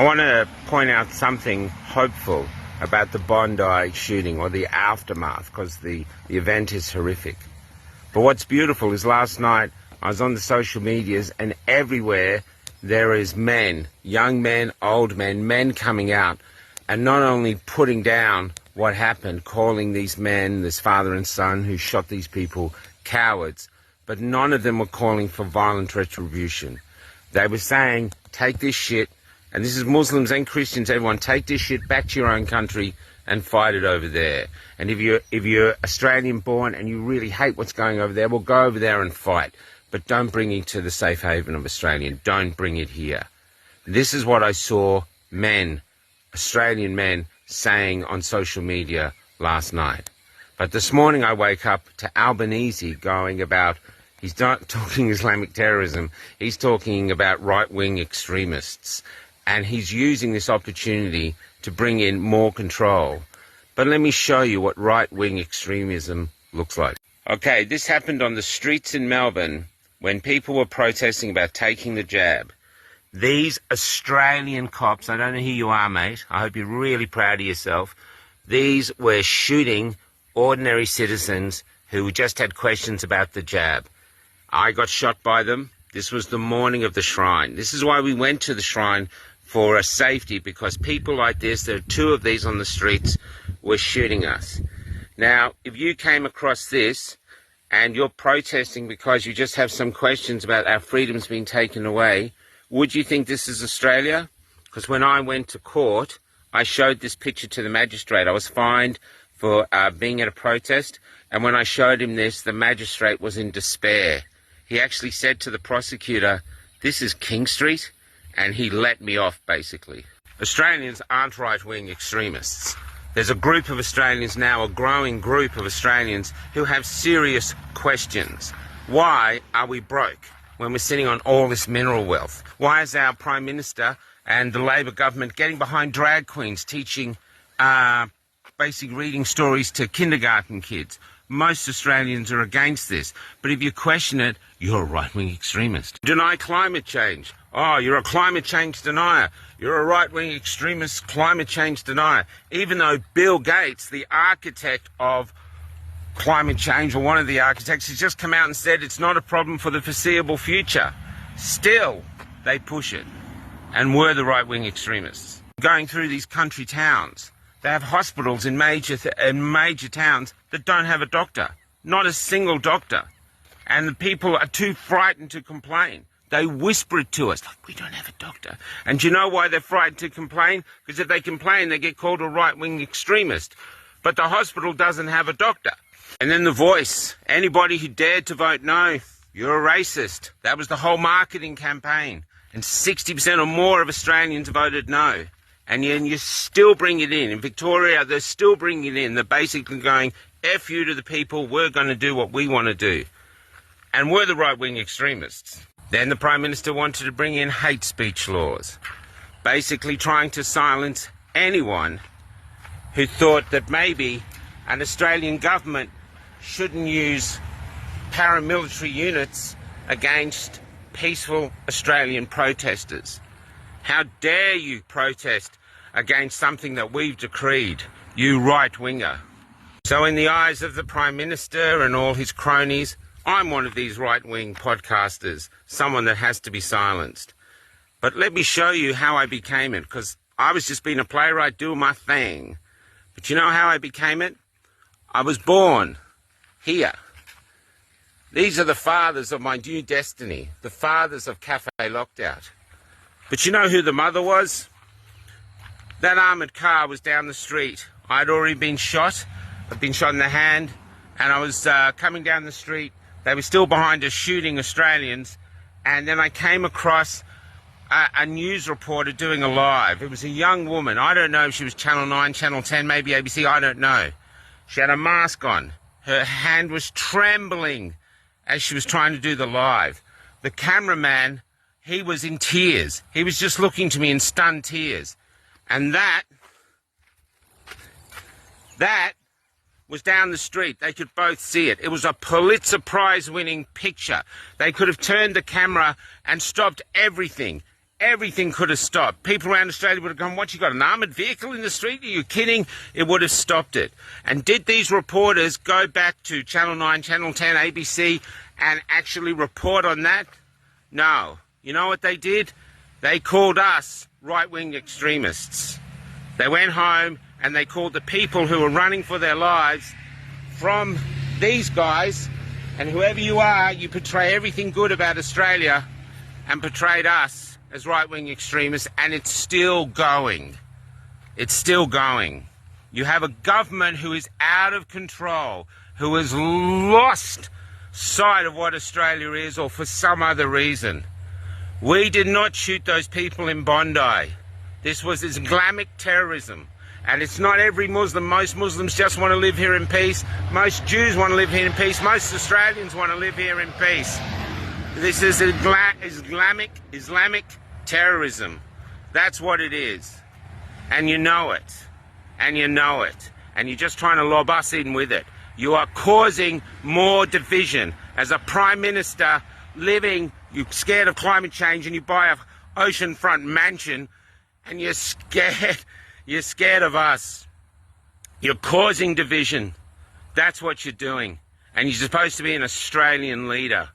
I want to point out something hopeful about the Bondi shooting, or the aftermath, because the event is horrific. But what's beautiful is last night I was on the social medias, and everywhere there is men, young men, old men, men coming out and not only putting down what happened, calling these men, this father and son who shot these people, cowards, but none of them were calling for violent retribution. They were saying, take this shit, and this is Muslims and Christians, everyone, take this shit back to your own country and fight it over there. And if you're Australian born and you really hate what's going over there, well, go over there and fight. But don't bring it to the safe haven of Australia. Don't bring it here. This is what I saw men, Australian men, saying on social media last night. But this morning I wake up to Albanese going about, he's not talking Islamic terrorism, he's talking about right-wing extremists. And he's using this opportunity to bring in more control. But let me show you what right-wing extremism looks like. Okay, this happened on the streets in Melbourne when people were protesting about taking the jab. These Australian cops, I don't know who you are, mate, I hope you're really proud of yourself, these were shooting ordinary citizens who just had questions about the jab. I got shot by them. This was the morning of the shrine. This is why we went to the shrine, for a safety, because people like this, there are two of these on the streets, were shooting us. Now, if you came across this and you're protesting because you just have some questions about our freedoms being taken away, would you think this is Australia? Because when I went to court, I showed this picture to the magistrate. I was fined for being at a protest, and when I showed him this, the magistrate was in despair. He actually said to the prosecutor, "This is King Street," and he let me off, basically. Australians aren't right-wing extremists. There's a group of Australians now, a growing group of Australians, who have serious questions. Why are we broke when we're sitting on all this mineral wealth? Why is our Prime Minister and the Labor government getting behind drag queens, teaching basic reading stories to kindergarten kids? Most Australians are against this. But if you question it, you're a right-wing extremist. Deny climate change. Oh, you're a climate change denier. You're a right-wing extremist climate change denier. Even though Bill Gates, the architect of climate change, or one of the architects, has just come out and said it's not a problem for the foreseeable future. Still, they push it. And we're the right-wing extremists. Going through these country towns, they have hospitals in major towns that don't have a doctor. Not a single doctor. And the people are too frightened to complain. They whisper it to us, like, we don't have a doctor. And do you know why they're frightened to complain? Because if they complain, they get called a right-wing extremist. But the hospital doesn't have a doctor. And then The Voice. Anybody who dared to vote no, you're a racist. That was the whole marketing campaign. And 60% or more of Australians voted no. And you still bring it in. In Victoria, they're still bringing it in. They're basically going, F you to the people, we're going to do what we want to do. And we're the right-wing extremists. Then the Prime Minister wanted to bring in hate speech laws, basically trying to silence anyone who thought that maybe an Australian government shouldn't use paramilitary units against peaceful Australian protesters. How dare you protest against something that we've decreed, you right-winger? So in the eyes of the Prime Minister and all his cronies, I'm one of these right-wing podcasters, someone that has to be silenced. But let me show you how I became it, because I was just being a playwright doing my thing. But you know how I became it? I was born here. These are the fathers of my new destiny, the fathers of Cafe Lockdown. But you know who the mother was? That armoured car was down the street. I'd already been shot. I'd been shot in the hand, and I was coming down the street. They were still behind us shooting Australians, and then I came across a news reporter doing a live. It was a young woman. I don't know if she was Channel 9, Channel 10, maybe ABC, I don't know. She had a mask on. Her hand was trembling as she was trying to do the live. The cameraman, he was in tears. He was just looking to me in stunned tears. And that was down the street. They could both see it. It was a Pulitzer Prize winning picture. They could have turned the camera and stopped everything. everything could have stopped. People around Australia would have gone, what, you got an armoured vehicle in the street? Are you kidding? It would have stopped it. And did these reporters go back to Channel 9, Channel 10, ABC and actually report on that? No. You know what they did? They called us right-wing extremists. They went home and they called the people who were running for their lives from these guys, and whoever you are, you portray everything good about Australia and portrayed us as right-wing extremists, and it's still going. It's still going. You have a government who is out of control, who has lost sight of what Australia is, or for some other reason. We did not shoot those people in Bondi. This was Islamic terrorism. And it's not every Muslim. Most Muslims just want to live here in peace. Most Jews want to live here in peace. Most Australians want to live here in peace. This is Islamic terrorism. That's what it is. And you know it. And you know it. And you're just trying to lob us in with it. You are causing more division. As a Prime Minister living, you're scared of climate change and you buy a oceanfront mansion and you're scared of us. You're causing division. That's what you're doing. And you're supposed to be an Australian leader.